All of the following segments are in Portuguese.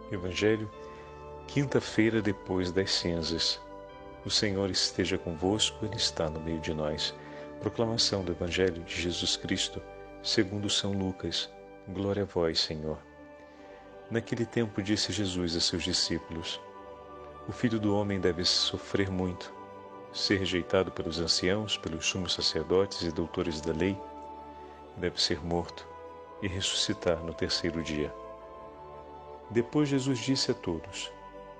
Evangelho, quinta-feira depois das cinzas. O Senhor esteja convosco, Ele está no meio de nós. Proclamação do Evangelho de Jesus Cristo, segundo São Lucas. Glória a vós, Senhor. Naquele tempo disse Jesus a seus discípulos: O Filho do Homem deve sofrer muito, ser rejeitado pelos anciãos, pelos sumos sacerdotes e doutores da lei, deve ser morto e ressuscitar no terceiro dia. Depois Jesus disse a todos: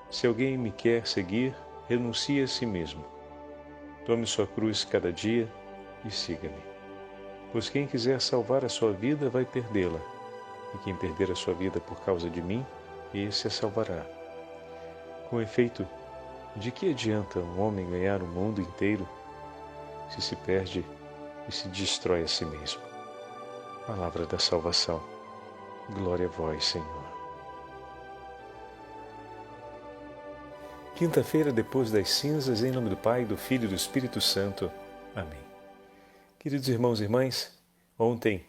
Se alguém me quer seguir, renuncie a si mesmo. Tome sua cruz cada dia e siga-me. Pois quem quiser salvar a sua vida vai perdê-la, e quem perder a sua vida por causa de mim, esse a salvará. Com efeito, de que adianta um homem ganhar o mundo inteiro se se perde e se destrói a si mesmo? Palavra da salvação. Glória a vós, Senhor. Quinta-feira depois das cinzas, em nome do Pai, do Filho e do Espírito Santo. Amém. Queridos irmãos e irmãs, ontem,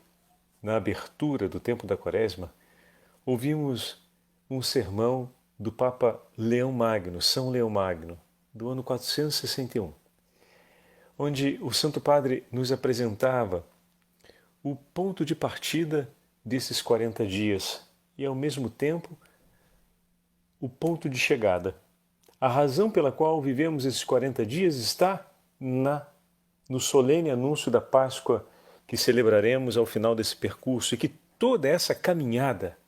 na abertura do tempo da Quaresma, ouvimos um sermão do Papa Leão Magno, São Leão Magno, do ano 461, onde o Santo Padre nos apresentava o ponto de partida desses 40 dias e, ao mesmo tempo, o ponto de chegada. A razão pela qual vivemos esses 40 dias está no solene anúncio da Páscoa que celebraremos ao final desse percurso, e que toda essa caminhada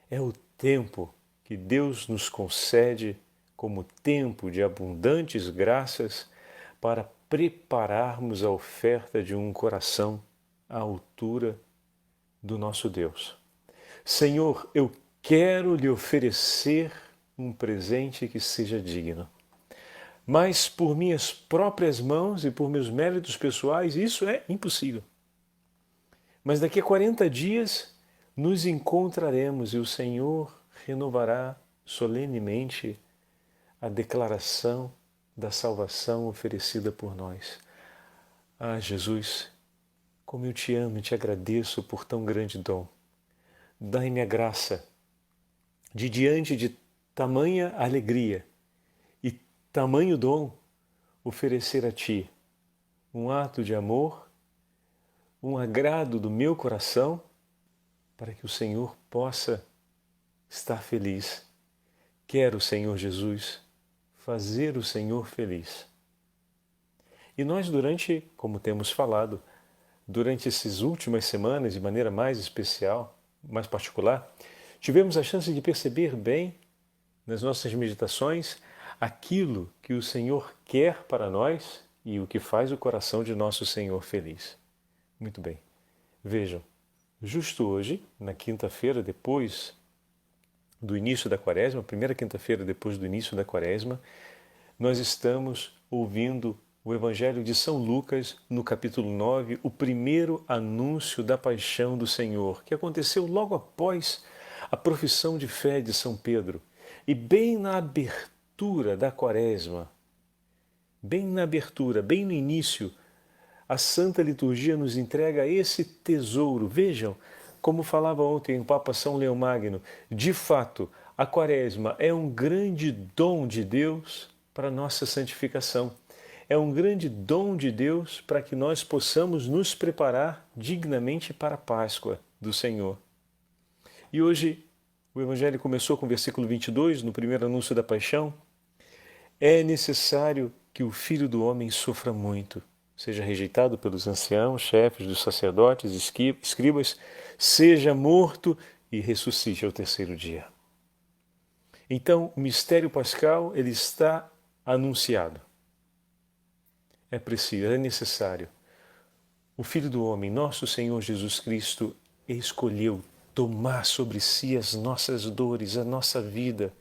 é o tempo que Deus nos concede como tempo de abundantes graças para prepararmos a oferta de um coração à altura do nosso Deus. Senhor, eu quero lhe oferecer um presente que seja digno. Mas por minhas próprias mãos e por meus méritos pessoais, isso é impossível. Mas daqui a 40 dias nos encontraremos e o Senhor renovará solenemente a declaração da salvação oferecida por nós. Ah, Jesus, como eu te amo e te agradeço por tão grande dom. Dai-me a graça de, diante de tamanha alegria e tamanho dom, oferecer a Ti um ato de amor, um agrado do meu coração, para que o Senhor possa estar feliz. Quero, Senhor Jesus, fazer o Senhor feliz. E nós, como temos falado, durante essas últimas semanas, de maneira mais especial, mais particular, tivemos a chance de perceber bem nas nossas meditações aquilo que o Senhor quer para nós e o que faz o coração de nosso Senhor feliz. Muito bem. Vejam, justo hoje, na quinta-feira depois do início da Quaresma, primeira quinta-feira depois do início da Quaresma, nós estamos ouvindo o Evangelho de São Lucas, no capítulo 9, o primeiro anúncio da paixão do Senhor, que aconteceu logo após a profissão de fé de São Pedro. E bem na abertura da Quaresma, bem na abertura, bem no início, a Santa Liturgia nos entrega esse tesouro. Vejam, como falava ontem o Papa São Leão Magno, de fato, a Quaresma é um grande dom de Deus para a nossa santificação. É um grande dom de Deus para que nós possamos nos preparar dignamente para a Páscoa do Senhor. E hoje o Evangelho começou com o versículo 22, no primeiro anúncio da paixão. É necessário que o Filho do Homem sofra muito, seja rejeitado pelos anciãos, chefes dos sacerdotes, escribas, seja morto e ressuscite ao terceiro dia. Então, o mistério pascal, ele está anunciado. É preciso, é necessário. O Filho do Homem, nosso Senhor Jesus Cristo, escolheu tomar sobre si as nossas dores, a nossa vida.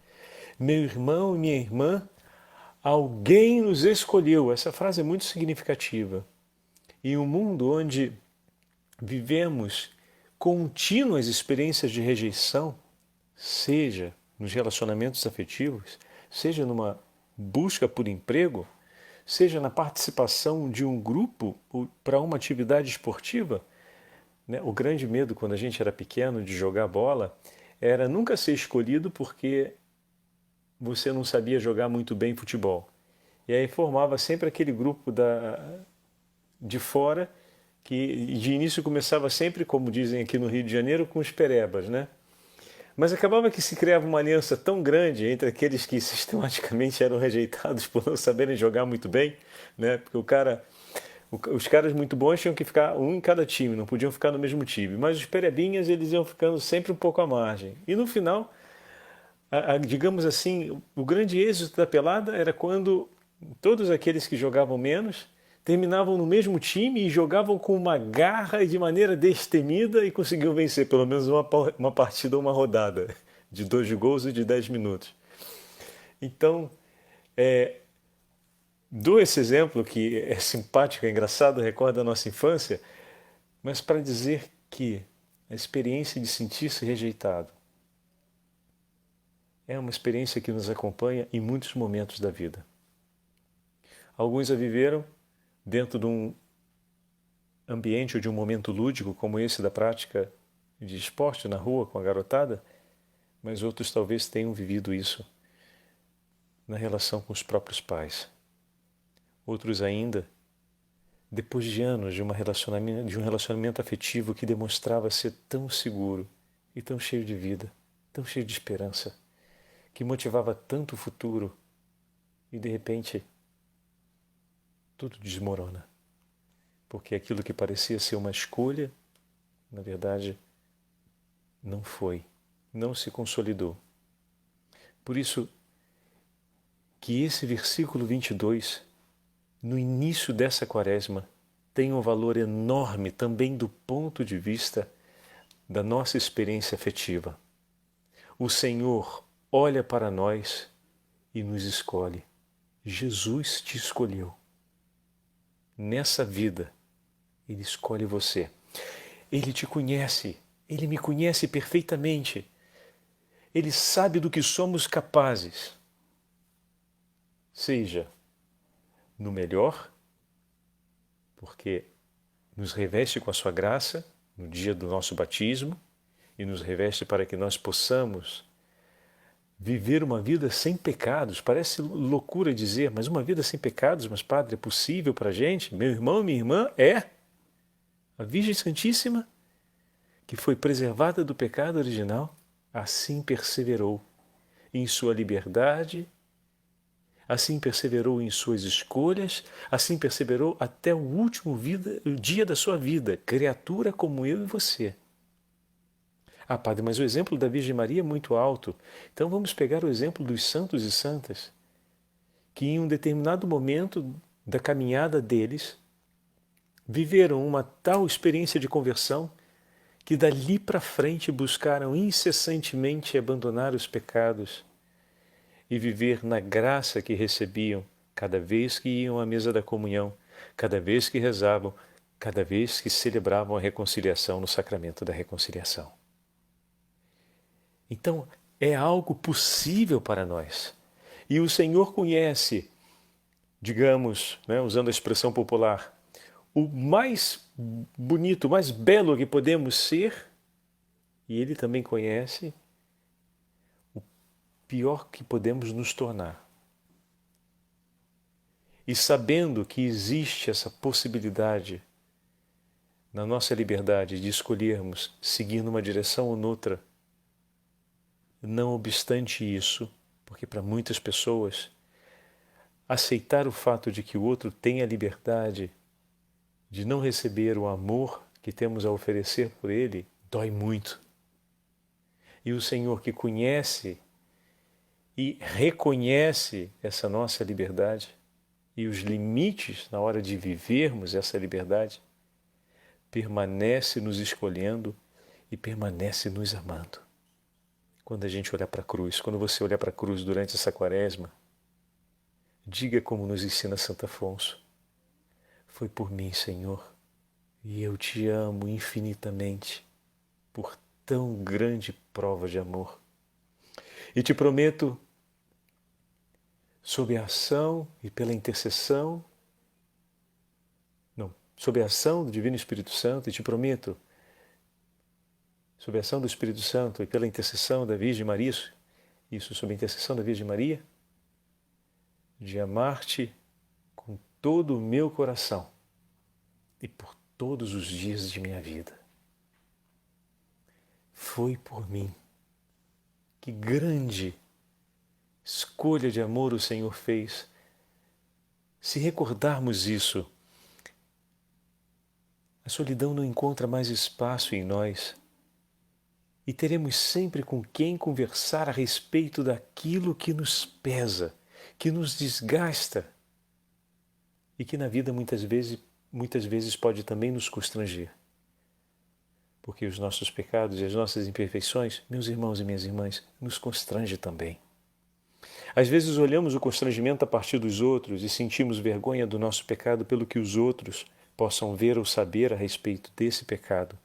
Meu irmão e minha irmã, alguém nos escolheu. Essa frase é muito significativa. Em um mundo onde vivemos contínuas experiências de rejeição, seja nos relacionamentos afetivos, seja numa busca por emprego, seja na participação de um grupo para uma atividade esportiva, né? O grande medo quando a gente era pequeno de jogar bola era nunca ser escolhido porque você não sabia jogar muito bem futebol. E aí formava sempre aquele grupo de fora, que de início começava sempre, como dizem aqui no Rio de Janeiro, com os perebas, né? Mas acabava que se criava uma aliança tão grande entre aqueles que sistematicamente eram rejeitados por não saberem jogar muito bem, né? Porque os caras muito bons tinham que ficar um em cada time, não podiam ficar no mesmo time. Mas os perebinhas, eles iam ficando sempre um pouco à margem. E no final, digamos assim, o grande êxito da pelada era quando todos aqueles que jogavam menos terminavam no mesmo time e jogavam com uma garra e de maneira destemida e conseguiam vencer pelo menos uma partida ou uma rodada de 2 gols e de 10 minutos. Então, dou esse exemplo que é simpático, é engraçado, recorda a nossa infância, mas para dizer que a experiência de sentir-se rejeitado é uma experiência que nos acompanha em muitos momentos da vida. Alguns a viveram dentro de um ambiente ou de um momento lúdico como esse da prática de esporte na rua com a garotada, mas outros talvez tenham vivido isso na relação com os próprios pais. Outros ainda, depois de anos de um relacionamento afetivo que demonstrava ser tão seguro e tão cheio de vida, tão cheio de esperança, que motivava tanto o futuro e de repente tudo desmorona. Porque aquilo que parecia ser uma escolha, na verdade, não foi, não se consolidou. Por isso que esse versículo 22, no início dessa quaresma, tem um valor enorme também do ponto de vista da nossa experiência afetiva. O Senhor olha para nós e nos escolhe. Jesus te escolheu. Nessa vida, Ele escolhe você. Ele te conhece. Ele me conhece perfeitamente. Ele sabe do que somos capazes. Seja no melhor, porque nos reveste com a sua graça no dia do nosso batismo e nos reveste para que nós possamos viver uma vida sem pecados. Parece loucura dizer, mas uma vida sem pecados, mas Padre, é possível para a gente? Meu irmão, minha irmã, é. A Virgem Santíssima, que foi preservada do pecado original, assim perseverou em sua liberdade, assim perseverou em suas escolhas, assim perseverou até o último dia da sua vida, criatura como eu e você. Ah, Padre, mas o exemplo da Virgem Maria é muito alto. Então vamos pegar o exemplo dos santos e santas, que em um determinado momento da caminhada deles, viveram uma tal experiência de conversão que dali para frente buscaram incessantemente abandonar os pecados e viver na graça que recebiam cada vez que iam à mesa da comunhão, cada vez que rezavam, cada vez que celebravam a reconciliação no sacramento da reconciliação. Então, é algo possível para nós. E o Senhor conhece, digamos, usando a expressão popular, o mais bonito, o mais belo que podemos ser, e Ele também conhece o pior que podemos nos tornar. E sabendo que existe essa possibilidade na nossa liberdade de escolhermos seguir numa direção ou noutra, não obstante isso, porque para muitas pessoas, aceitar o fato de que o outro tem a liberdade de não receber o amor que temos a oferecer por ele, dói muito. E o Senhor, que conhece e reconhece essa nossa liberdade e os limites na hora de vivermos essa liberdade, permanece nos escolhendo e permanece nos amando. Quando a gente olhar para a cruz, quando você olhar para a cruz durante essa quaresma, diga como nos ensina Santo Afonso: foi por mim, Senhor, e eu te amo infinitamente por tão grande prova de amor. E te prometo, sob a ação e pela intercessão, sob a ação do Divino Espírito Santo, e te prometo, sob a ação do Espírito Santo e pela intercessão da Virgem Maria, isso sob a intercessão da Virgem Maria, de amar-te com todo o meu coração e por todos os dias de minha vida. Foi por mim. Que grande escolha de amor o Senhor fez. Se recordarmos isso, a solidão não encontra mais espaço em nós e teremos sempre com quem conversar a respeito daquilo que nos pesa, que nos desgasta e que na vida muitas vezes pode também nos constranger. Porque os nossos pecados e as nossas imperfeições, meus irmãos e minhas irmãs, nos constrange também. Às vezes olhamos o constrangimento a partir dos outros e sentimos vergonha do nosso pecado pelo que os outros possam ver ou saber a respeito desse pecado.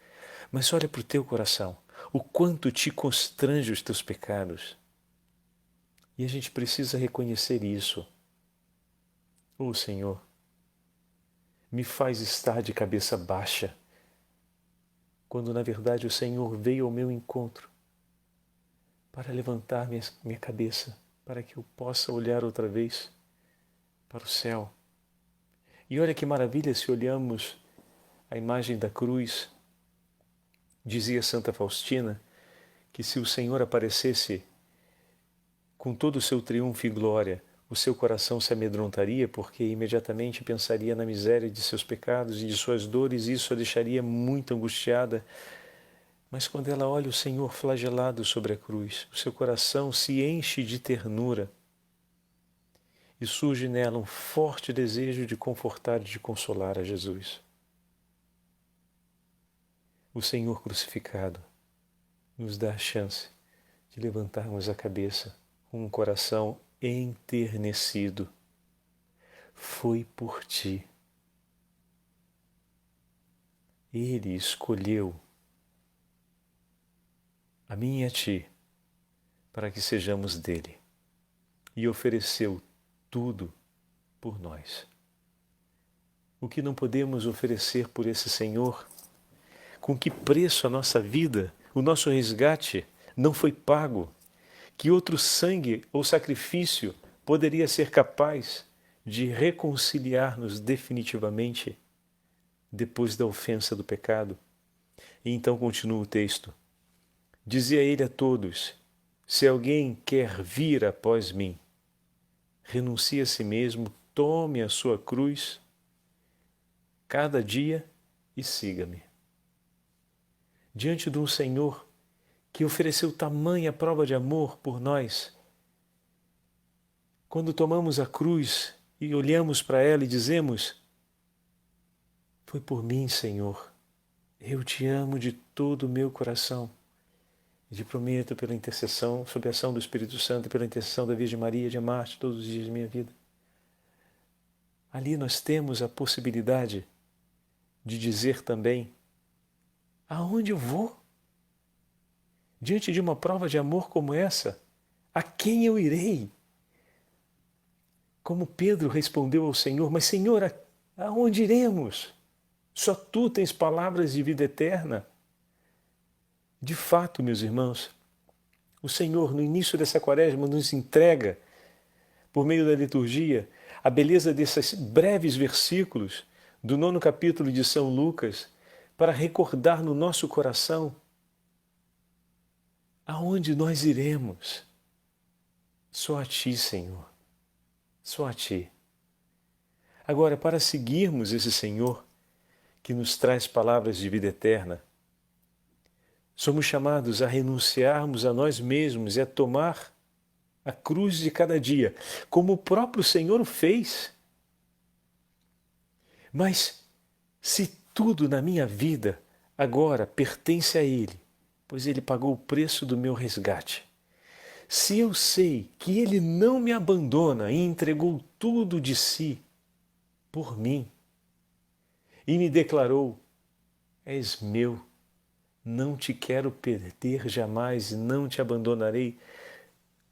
Mas olha para o teu coração, o quanto te constrange os teus pecados. E a gente precisa reconhecer isso. Ô Senhor, me faz estar de cabeça baixa, quando na verdade o Senhor veio ao meu encontro para levantar minha cabeça, para que eu possa olhar outra vez para o céu. E olha que maravilha se olhamos a imagem da cruz. Dizia Santa Faustina que se o Senhor aparecesse com todo o seu triunfo e glória, o seu coração se amedrontaria, porque imediatamente pensaria na miséria de seus pecados e de suas dores, e isso a deixaria muito angustiada. Mas quando ela olha o Senhor flagelado sobre a cruz, o seu coração se enche de ternura e surge nela um forte desejo de confortar e de consolar a Jesus. O Senhor crucificado nos dá a chance de levantarmos a cabeça com um coração enternecido. Foi por ti. Ele escolheu a mim e a ti para que sejamos dele e ofereceu tudo por nós. O que não podemos oferecer por esse Senhor? Com que preço a nossa vida, o nosso resgate não foi pago? Que outro sangue ou sacrifício poderia ser capaz de reconciliar-nos definitivamente depois da ofensa do pecado? E então continua o texto. Dizia ele a todos: se alguém quer vir após mim, renuncie a si mesmo, tome a sua cruz cada dia e siga-me. Diante de um Senhor que ofereceu tamanha prova de amor por nós, quando tomamos a cruz e olhamos para ela e dizemos: foi por mim, Senhor, eu te amo de todo o meu coração. E te prometo, pela intercessão, sob a ação do Espírito Santo e pela intercessão da Virgem Maria, de amar-te todos os dias de minha vida. Ali nós temos a possibilidade de dizer também: aonde eu vou? Diante de uma prova de amor como essa, a quem eu irei? Como Pedro respondeu ao Senhor: mas Senhor, aonde iremos? Só tu tens palavras de vida eterna. De fato, meus irmãos, o Senhor, no início dessa quaresma, nos entrega, por meio da liturgia, a beleza desses breves versículos do 9º capítulo de São Lucas, para recordar no nosso coração aonde nós iremos. Só a Ti, Senhor, só a Ti. Agora, para seguirmos esse Senhor que nos traz palavras de vida eterna, somos chamados a renunciarmos a nós mesmos e a tomar a cruz de cada dia, como o próprio Senhor o fez. Mas se tudo na minha vida agora pertence a Ele, pois Ele pagou o preço do meu resgate, se eu sei que Ele não me abandona e entregou tudo de si por mim e me declarou: és meu, não te quero perder jamais e não te abandonarei,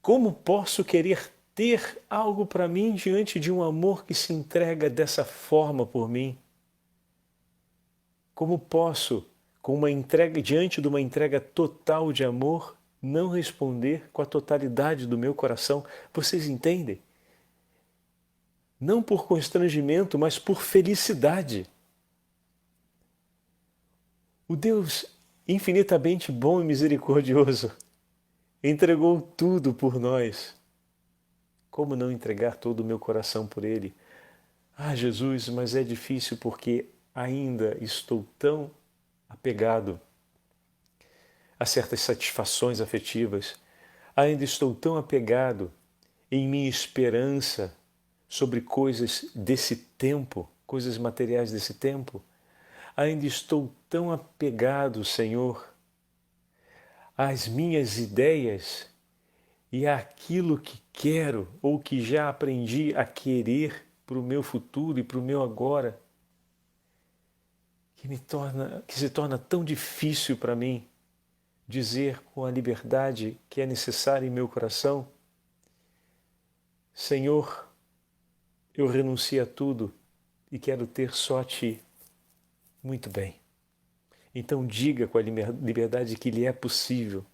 como posso querer ter algo para mim diante de um amor que se entrega dessa forma por mim? Como posso com uma entrega, diante de uma entrega total de amor, não responder com a totalidade do meu coração. Vocês entendem? Não por constrangimento, mas por felicidade. O Deus infinitamente bom e misericordioso entregou tudo por nós. Como não entregar todo o meu coração por Ele? Ah, Jesus, mas é difícil porque ainda estou tão apegado a certas satisfações afetivas, ainda estou tão apegado em minha esperança sobre coisas desse tempo, coisas materiais desse tempo, ainda estou tão apegado, Senhor, às minhas ideias e àquilo que quero ou que já aprendi a querer para o meu futuro e para o meu agora, que se torna tão difícil para mim dizer com a liberdade que é necessária em meu coração: Senhor, eu renuncio a tudo e quero ter só a Ti. Muito bem. Então diga com a liberdade que lhe é possível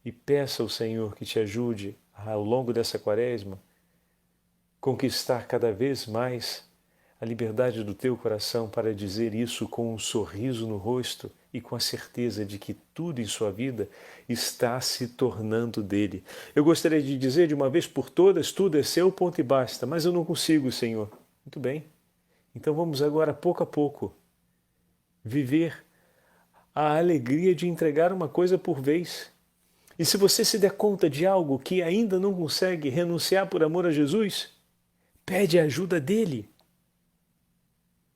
e peça ao Senhor que te ajude ao longo dessa quaresma conquistar cada vez mais a liberdade do teu coração para dizer isso com um sorriso no rosto e com a certeza de que tudo em sua vida está se tornando dele. Eu gostaria de dizer de uma vez por todas, tudo é seu, ponto e basta, mas eu não consigo, Senhor. Muito bem. Então vamos agora, pouco a pouco, viver a alegria de entregar uma coisa por vez. E se você se der conta de algo que ainda não consegue renunciar por amor a Jesus, pede a ajuda dele.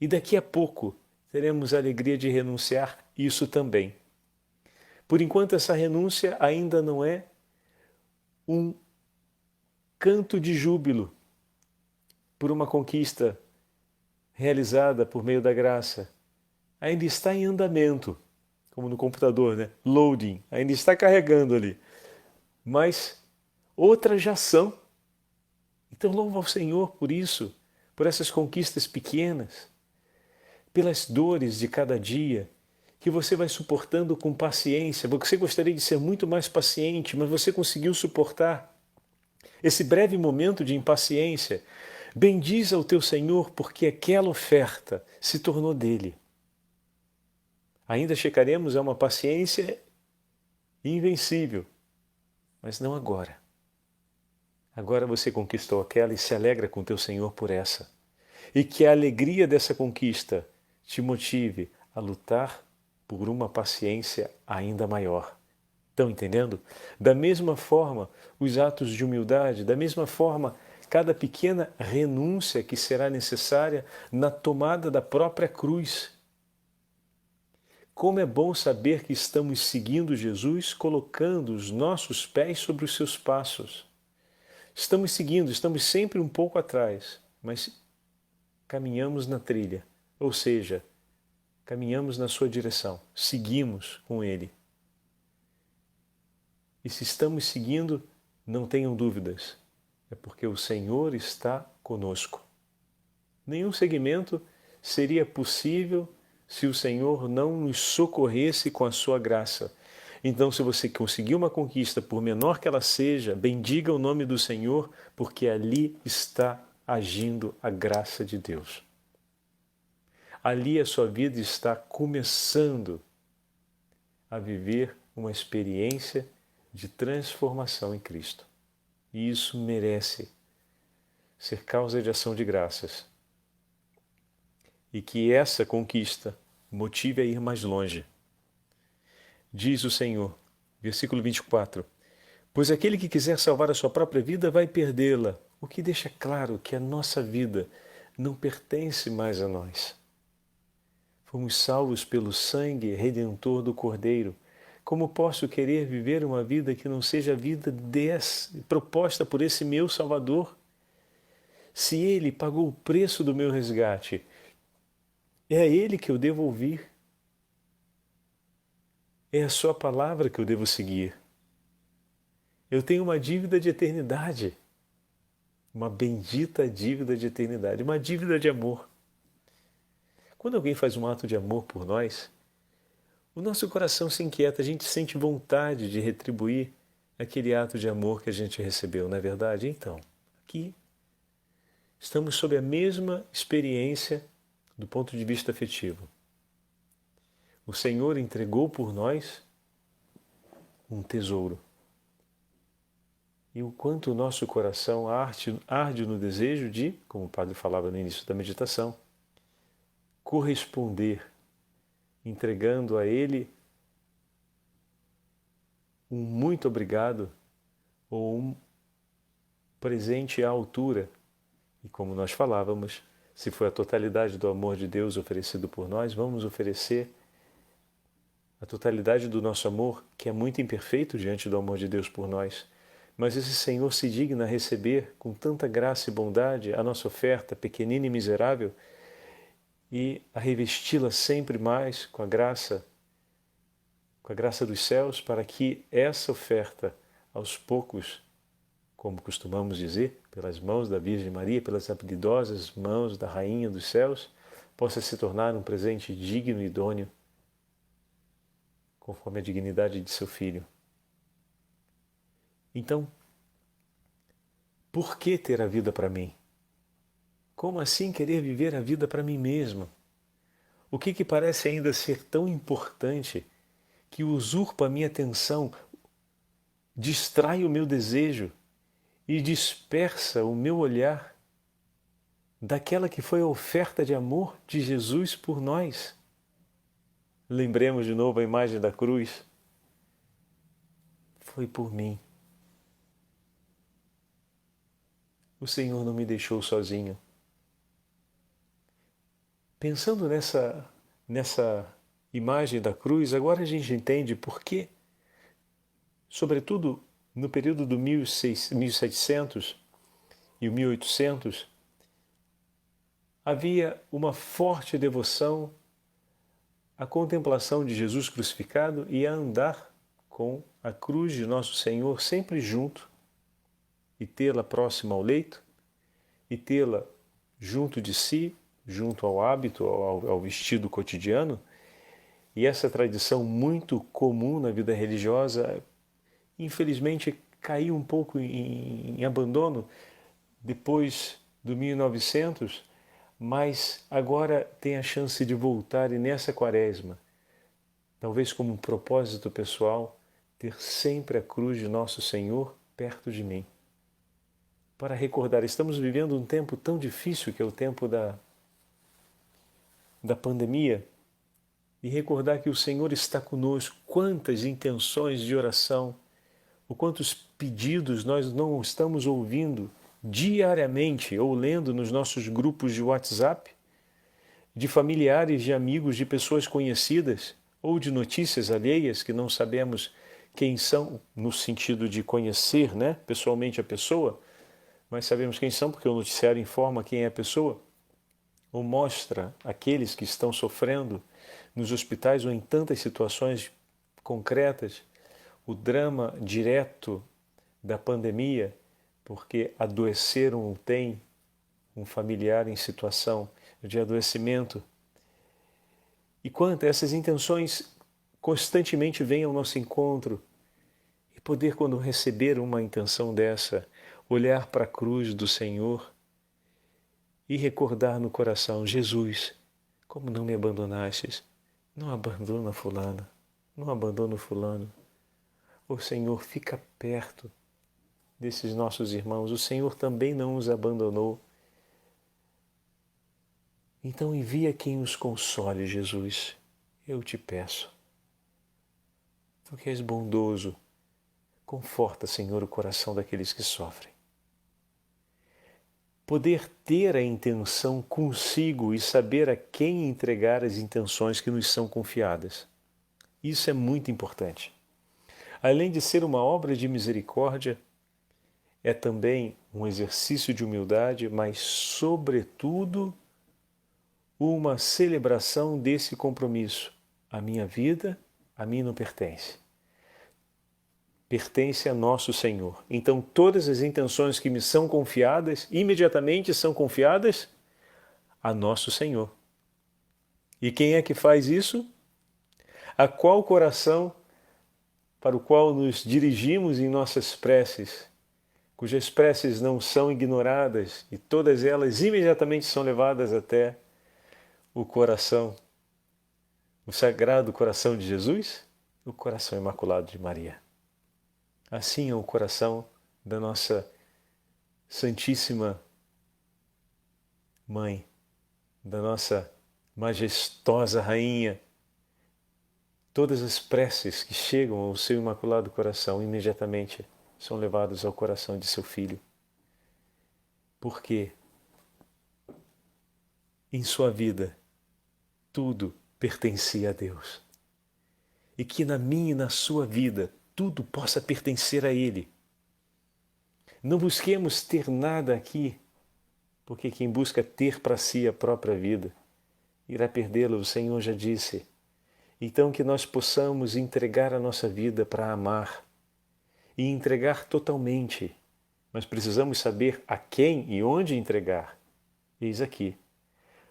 E daqui a pouco teremos a alegria de renunciar isso também. Por enquanto, essa renúncia ainda não é um canto de júbilo por uma conquista realizada por meio da graça. Ainda está em andamento, como no computador, né? Loading, ainda está carregando ali. Mas outras já são. Então louva ao Senhor por isso, por essas conquistas pequenas, pelas dores de cada dia, que você vai suportando com paciência. Você gostaria de ser muito mais paciente, mas você conseguiu suportar esse breve momento de impaciência. Bendiz ao teu Senhor, porque aquela oferta se tornou dele. Ainda chegaremos a uma paciência invencível, mas não agora. Agora você conquistou aquela e se alegra com teu Senhor por essa. E que a alegria dessa conquista te motive a lutar por uma paciência ainda maior. Estão entendendo? Da mesma forma, os atos de humildade, da mesma forma, cada pequena renúncia que será necessária na tomada da própria cruz. Como é bom saber que estamos seguindo Jesus, colocando os nossos pés sobre os seus passos. Estamos seguindo, estamos sempre um pouco atrás, mas caminhamos na trilha, ou seja, caminhamos na sua direção, seguimos com Ele. E se estamos seguindo, não tenham dúvidas, é porque o Senhor está conosco. Nenhum segmento seria possível se o Senhor não nos socorresse com a sua graça. Então, se você conseguir uma conquista, por menor que ela seja, bendiga o nome do Senhor, porque ali está agindo a graça de Deus. Ali a sua vida está começando a viver uma experiência de transformação em Cristo. E isso merece ser causa de ação de graças. E que essa conquista motive a ir mais longe. Diz o Senhor, versículo 24, pois aquele que quiser salvar a sua própria vida vai perdê-la, o que deixa claro que a nossa vida não pertence mais a nós. Fomos salvos pelo sangue redentor do Cordeiro. Como posso querer viver uma vida que não seja a vida proposta por esse meu Salvador? Se Ele pagou o preço do meu resgate, é a Ele que eu devo ouvir. É a sua palavra que eu devo seguir. Eu tenho uma dívida de eternidade, uma bendita dívida de eternidade, uma dívida de amor. Quando alguém faz um ato de amor por nós, o nosso coração se inquieta, a gente sente vontade de retribuir aquele ato de amor que a gente recebeu, não é verdade? Então, aqui estamos sob a mesma experiência do ponto de vista afetivo. O Senhor entregou por nós um tesouro. E o quanto o nosso coração arde no desejo de, como o Padre falava no início da meditação, corresponder, entregando a Ele um muito obrigado ou um presente à altura. E como nós falávamos, se foi a totalidade do amor de Deus oferecido por nós, vamos oferecer a totalidade do nosso amor, que é muito imperfeito diante do amor de Deus por nós. Mas esse Senhor se digna a receber com tanta graça e bondade a nossa oferta pequenina e miserável e a revesti-la sempre mais com a graça dos céus, para que essa oferta, aos poucos, como costumamos dizer, pelas mãos da Virgem Maria, pelas habilidosas mãos da Rainha dos Céus, possa se tornar um presente digno e idôneo, conforme a dignidade de seu Filho. Então, por que ter a vida para mim? Como assim querer viver a vida para mim mesmo? O que parece ainda ser tão importante que usurpa a minha atenção, distrai o meu desejo e dispersa o meu olhar daquela que foi a oferta de amor de Jesus por nós? Lembremos de novo a imagem da cruz. Foi por mim. O Senhor não me deixou sozinho. Pensando nessa imagem da cruz, agora a gente entende por que, sobretudo no período do 1700 e o 1800, havia uma forte devoção à contemplação de Jesus crucificado e a andar com a cruz de Nosso Senhor sempre junto, e tê-la próxima ao leito, e tê-la junto de si, junto ao hábito, ao vestido cotidiano. E essa tradição muito comum na vida religiosa, infelizmente, caiu um pouco em abandono depois do 1900, mas agora tem a chance de voltar, e nessa quaresma, talvez como um propósito pessoal, ter sempre a cruz de Nosso Senhor perto de mim. Para recordar, estamos vivendo um tempo tão difícil, que é o tempo da pandemia, e recordar que o Senhor está conosco. Quantas intenções de oração, ou quantos pedidos nós não estamos ouvindo diariamente ou lendo nos nossos grupos de WhatsApp, de familiares, de amigos, de pessoas conhecidas, ou de notícias alheias que não sabemos quem são, no sentido de conhecer, né, pessoalmente a pessoa, mas sabemos quem são porque o noticiário informa quem é a pessoa, ou mostra aqueles que estão sofrendo nos hospitais ou em tantas situações concretas, o drama direto da pandemia, porque adoeceram ou têm um familiar em situação de adoecimento. E quanto essas intenções constantemente vêm ao nosso encontro, e poder, quando receber uma intenção dessa, olhar para a cruz do Senhor e recordar no coração: Jesus, como não me abandonastes? Não abandona fulana, não abandona fulano. O Senhor fica perto desses nossos irmãos. O Senhor também não os abandonou. Então envia quem os console, Jesus. Eu te peço. Tu que és bondoso, conforta, Senhor, o coração daqueles que sofrem. Poder ter a intenção consigo e saber a quem entregar as intenções que nos são confiadas. Isso é muito importante. Além de ser uma obra de misericórdia, é também um exercício de humildade, mas, sobretudo, uma celebração desse compromisso. A minha vida, a mim não pertence. Pertence a nosso Senhor. Então, todas as intenções que me são confiadas, imediatamente são confiadas a nosso Senhor. E quem é que faz isso? A qual coração para o qual nos dirigimos em nossas preces, cujas preces não são ignoradas e todas elas imediatamente são levadas até o coração, o Sagrado Coração de Jesus, o coração imaculado de Maria. Assim é o coração da nossa Santíssima Mãe, da nossa majestosa Rainha. Todas as preces que chegam ao seu Imaculado Coração imediatamente são levadas ao coração de seu Filho. Porque em sua vida tudo pertencia a Deus. E que na minha e na sua vida tudo possa pertencer a Ele. Não busquemos ter nada aqui, porque quem busca ter para si a própria vida irá perdê-la, o Senhor já disse. Então que nós possamos entregar a nossa vida para amar e entregar totalmente, mas precisamos saber a quem e onde entregar. Eis aqui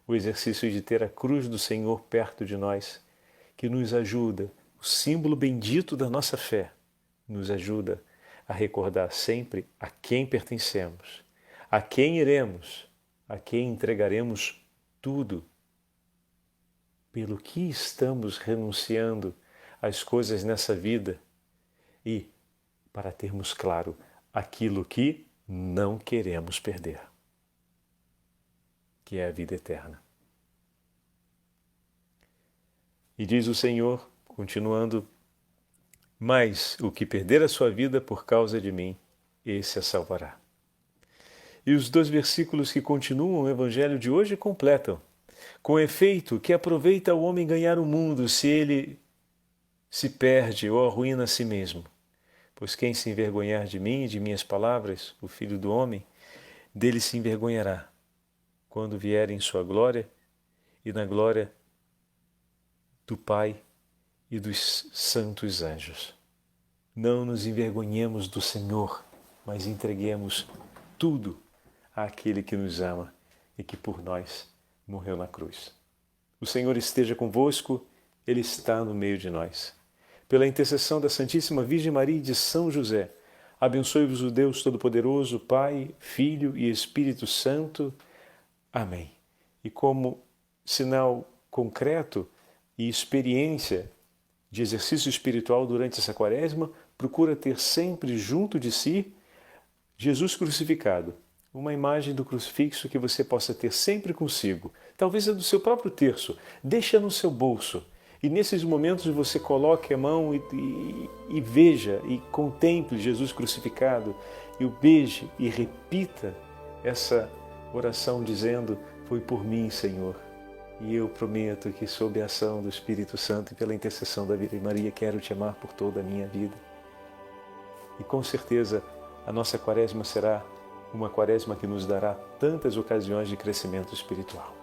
o exercício de ter a cruz do Senhor perto de nós, que nos ajuda, o símbolo bendito da nossa fé, nos ajuda a recordar sempre a quem pertencemos, a quem iremos, a quem entregaremos tudo. Pelo que estamos renunciando às coisas nessa vida e, para termos claro, aquilo que não queremos perder, que é a vida eterna. E diz o Senhor, continuando: mas o que perder a sua vida por causa de mim, esse a salvará. E os 2 versículos que continuam o Evangelho de hoje completam: com efeito, que aproveita o homem ganhar o mundo se ele se perde ou arruína a si mesmo? Pois quem se envergonhar de mim e de minhas palavras, o Filho do Homem, dele se envergonhará, quando vier em sua glória e na glória do Pai e dos santos anjos. Não nos envergonhemos do Senhor, mas entreguemos tudo àquele que nos ama e que por nós morreu na cruz. O Senhor esteja convosco, Ele está no meio de nós. Pela intercessão da Santíssima Virgem Maria e de São José, abençoe-vos o Deus Todo-Poderoso, Pai, Filho e Espírito Santo. Amém. E como sinal concreto e experiência de exercício espiritual durante essa quaresma, procura ter sempre junto de si Jesus crucificado, uma imagem do crucifixo que você possa ter sempre consigo, talvez é do seu próprio terço, deixa no seu bolso, e nesses momentos você coloque a mão e veja e contemple Jesus crucificado, e o beije e repita essa oração dizendo: foi por mim, Senhor, e eu prometo que sob a ação do Espírito Santo e pela intercessão da Virgem Maria quero te amar por toda a minha vida. E com certeza a nossa quaresma será uma quaresma que nos dará tantas ocasiões de crescimento espiritual.